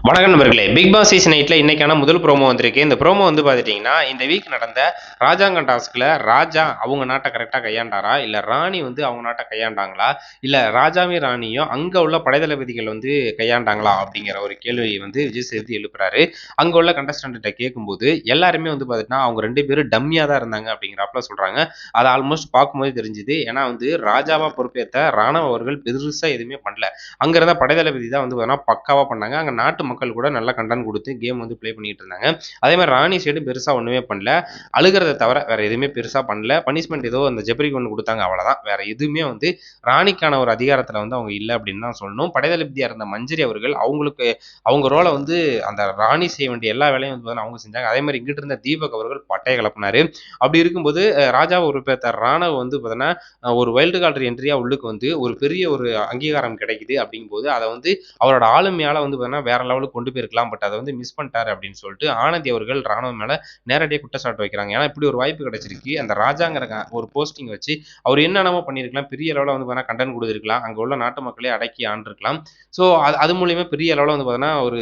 வணக்கம் நண்பர்களே. Big Boss season 8ல இன்னைக்கான முதல் ப்ரோமோ வந்திருக்கு. இந்த ப்ரோமோ வந்து பார்த்துட்டீங்கன்னா, இந்த வீக் நடந்த ராஜாங்கம் டாஸ்க்ல ராஜா அவங்க நாட்ட கரெக்ட்டா கையாண்டாரா? இல்ல ராணி வந்து அவங்க நாட்ட கையாண்டாங்களா? இல்ல ராஜாவையும் ராணியும் அங்க உள்ள படைத்தளபதிகள் வந்து கையாண்டாங்களா? அப்படிங்கிற ஒரு கேள்வியை வந்து விஜய் சேதுபதி எழுப்புறாரு. அங்க உள்ள கண்டஸ்டன்ட்ட கேட்கும்போது எல்லாருமே வந்து பார்த்துட்டா அவங்க 2 பேரும் டம்மியா தான் இருந்தாங்க அப்படிங்கிறாப்ல சொல்றாங்க. அது ஆல்மோஸ்ட் பார்க்கும்போது தெரிஞ்சுது. ஏன்னா வந்து ராஜாவா பொறுப்பேத்த ராணவ அவர்கள் பெருசா எதுவுமே பண்ணல. அங்க இருந்த படைத்தளபதி தான் வந்து பார்த்தீங்கன்னா பக்காவா பண்ணாங்க. அங்க நாட்டு மக்கள் கூட நல்ல கண்டென்ட் கொடுத்து கேம் வந்து ப்ளே பண்ணிட்டு இருந்தாங்க. அதே மாதிரி ராணி சைடு பெருசா ஒண்ணுமே பண்ணல. அழுகிறத தவிர வேற எதுவுமே பெருசா பண்ணல. பனிஷ்மெண்ட் ஏதோ அந்த ஜெபரிக்கு ஒன்று கொடுத்தாங்க அவ்வளவுதான். வேற எதுவுமே வந்து ராணிக்கான ஒரு அதிகாரத்துல வந்து அவங்க இல்லை அப்படின்னு தான் சொல்லணும். படைத்தளபதியா இருந்த மஞ்சரி அவர்கள் அவங்களுக்கு அவங்க ரோலை வந்து அந்த ராணி செய்ய வேண்டிய எல்லா வேலையும் வந்து அவங்க செஞ்சாங்க. அதே மாதிரி இங்கிட்டு இருந்த தீபக் அவர்கள் பட்டையை கிளப்பினாரு. அப்படி இருக்கும்போது ராஜா ஒரு ராணுவ வந்து பார்த்தீங்கன்னா ஒரு வைல்டு கார்டு என்ட்ரியா உள்ளுக்கு வந்து ஒரு பெரிய ஒரு அங்கீகாரம் கிடைக்குது அப்படிங்கும்போது அதை வந்து அவரோட ஆளுமையால வந்து பார்த்தீங்கன்னா வேற லெவலுக்கு கொண்டு போயிருக்கலாம். பட் அதை வந்து மிஸ் பண்ணிட்டாரு அப்படின்னு சொல்லிட்டு ஆனந்தி அவர்கள் ராணுவம் மேல நேரடியாக குற்றச்சாட்டு வைக்கிறாங்க. ஏன்னா இப்படி ஒரு வாய்ப்பு கிடைச்சிருக்கு. அந்த ராஜாங்கிற ஒரு போஸ்டிங் வச்சு அவர் என்னென்னமோ பண்ணியிருக்கலாம். பெரிய அளவில் வந்து பார்த்தீங்கன்னா கண்டென்ட் கொடுத்துருக்கலாம். அங்கே உள்ள நாட்டு மக்களே அடக்கி ஆண்டிருக்கலாம். ஸோ அது மூலியமா பெரிய அளவில் வந்து பார்த்தீங்கன்னா ஒரு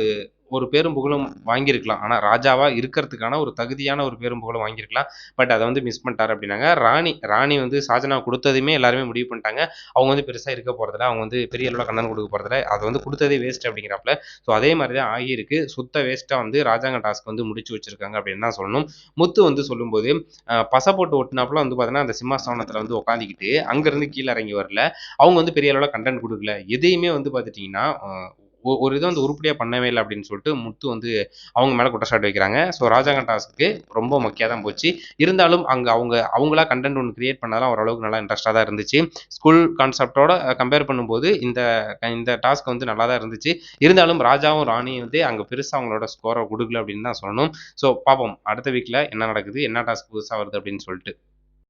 ஒரு பேரும் புகழும் வாங்கியிருக்கலாம். ஆனா ராஜாவா இருக்கிறதுக்கான ஒரு தகுதியான ஒரு பேரும் புகழும் வாங்கியிருக்கலாம். பட் அதை வந்து மிஸ் பண்ணிட்டாரு அப்படின்னாங்க. ராணி வந்து ஷாஜனா கொடுத்ததுமே எல்லாருமே முடிவு பண்ணிட்டாங்க. அவங்க வந்து பெருசா இருக்க போறதில்ல. அவங்க வந்து பெரிய அளவுல கண்டென்ட் கொடுக்க போறதில்ல. அதை வந்து கொடுத்ததே வேஸ்ட் அப்படிங்கிறாப்ல. ஸோ அதே மாதிரி தான் ஆகியிருக்கு. சுத்த வேஸ்ட்டா வந்து ராஜாங்க டாஸ்க் வந்து முடிச்சு வச்சிருக்காங்க அப்படின்னு தான் சொல்லணும். முத்து வந்து சொல்லும்போது பசை போட்டு ஒட்டினாப்புல வந்து பார்த்தீங்கன்னா அந்த சிம்மாசனத்துல வந்து உட்காந்துக்கிட்டு அங்கிருந்து கீழே இறங்கி வரல. அவங்க வந்து பெரிய அளவுல கண்டென்ட் கொடுக்கல. எதையுமே வந்து பார்த்துட்டீங்கன்னா ஒரு இதை வந்து உருப்படியா பண்ணவே இல்லை அப்படின்னு சொல்லிட்டு முத்து வந்து அவங்க மேல குற்றச்சாட்டு வைக்கிறாங்க. ஸோ ராஜாங்க டாஸ்க்கு ரொம்ப மொக்கையா தான் போச்சு. இருந்தாலும் அங்க அவங்களா கண்டென்ட் ஒன்று கிரியேட் பண்ணாலும் ஓரளவுக்கு நல்லா இன்ட்ரெஸ்டா தான் இருந்துச்சு. ஸ்கூல் கான்செப்டோட கம்பேர் பண்ணும்போது இந்த டாஸ்க் வந்து நல்லா தான் இருந்துச்சு. இருந்தாலும் ராஜாவும் ராணியும் வந்து அங்க பெருசா அவங்களோட ஸ்கோரை கொடுக்கல அப்படின்னு தான் சொல்லணும். ஸோ பார்ப்போம் அடுத்த வீக்ல என்ன நடக்குது, என்ன டாஸ்க் புதுசா வருது அப்படின்னு சொல்லிட்டு.